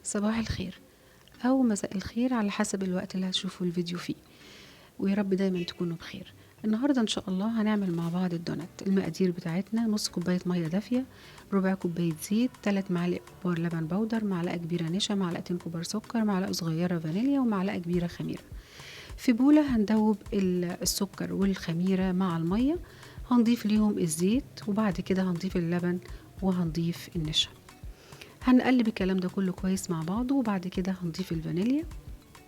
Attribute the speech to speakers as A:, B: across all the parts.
A: صباح الخير أو مساء الخير على حسب الوقت اللي هتشوفوا الفيديو فيه، ويا رب دايما تكونوا بخير. النهاردة إن شاء الله هنعمل مع بعض الدونات. المقادير بتاعتنا: نص كوباية مية دافية، ربع كوباية زيت، 3 معالق كبار لبن بودر، معلقة كبيرة نشا، معلقتين كبار سكر، معلقة صغيرة فانيليا، ومعلقة كبيرة خميرة. في بولة هندوب السكر والخميرة مع المية، هنضيف ليهم الزيت، وبعد كده هنضيف اللبن وهنضيف النشا. هنقلب الكلام ده كله كويس مع بعضه، وبعد كده هنضيف الفانيليا،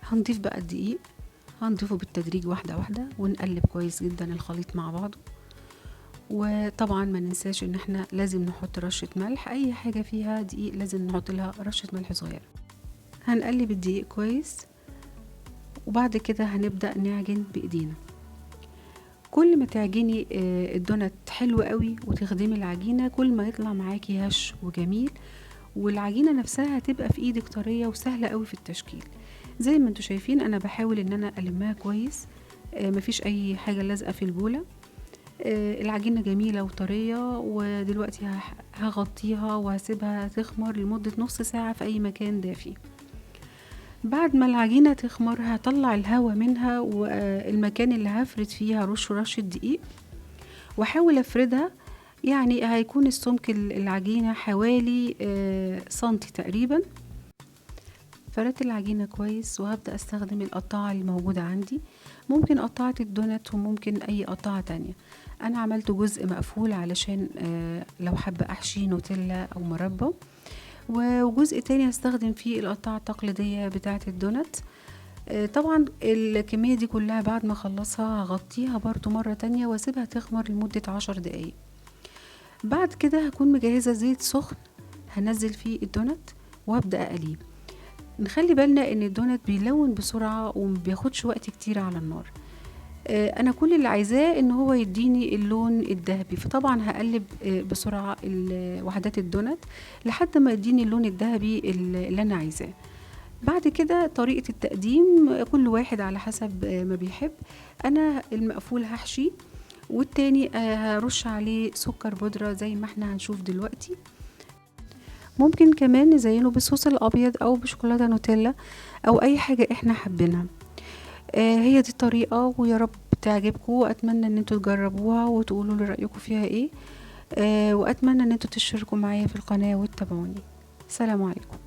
A: هنضيف بقى الدقيق، هنضيفه بالتدريج واحدة واحدة، ونقلب كويس جدا الخليط مع بعضه. وطبعا ما ننساش ان احنا لازم نحط رشة ملح، اي حاجة فيها دقيق لازم نحط لها رشة ملح صغيرة. هنقلب الدقيق كويس، وبعد كده هنبدأ نعجن بايدينا. كل ما تعجني الدونات حلو قوي وتخدمي العجينة، كل ما يطلع معاكي هش وجميل، والعجينة نفسها هتبقى في ايدك طرية وسهلة قوي في التشكيل. زي ما انتوا شايفين انا بحاول ان انا المها كويس، مفيش اي حاجة لازقة في البولة. العجينة جميلة وطرية، ودلوقتي هغطيها وهسيبها تخمر لمدة نص ساعة في اي مكان دافي. بعد ما العجينة تخمر هطلع الهواء منها، والمكان اللي هفرد فيه هرش رشة دقيق واحاول افردها. يعني هيكون السمك العجينة حوالي سنتي تقريبا. فردت العجينة كويس، وهبدأ استخدم القطاعة اللي موجودة عندي، ممكن قطاعة الدونات وممكن اي قطاعة تانية. انا عملت جزء مقفول علشان لو حابة احشي نوتيلا او مربى، وجزء تاني هستخدم فيه القطاعة التقليدية بتاعة الدونات. طبعا الكمية دي كلها بعد ما اخلصها هغطيها برضو مرة تانية واسيبها تخمر لمدة 10 دقايق. بعد كده هكون مجهزة زيت سخن هنزل فيه الدونات وابدأ اقليه. نخلي بالنا ان الدونات بيلون بسرعة ومبياخدش وقت كتير على النار. انا كل اللي عايزاه ان هو يديني اللون الذهبي، فطبعا هقلب بسرعة وحدات الدونات لحد ما يديني اللون الذهبي اللي انا عايزاه. بعد كده طريقة التقديم كل واحد على حسب ما بيحب. انا المقفول هحشي، والتاني هرش عليه سكر بودرة زي ما احنا هنشوف دلوقتي. ممكن كمان نزينه بالصوص الابيض او بشوكولاتة نوتيلا او اي حاجة احنا حابينها. هي دي الطريقة، ويا رب تعجبكم، واتمنى ان انتوا تجربوها وتقولوا لي رأيكم فيها ايه. واتمنى ان انتوا تشتركوا معايا في القناة وتتابعوني. سلام عليكم.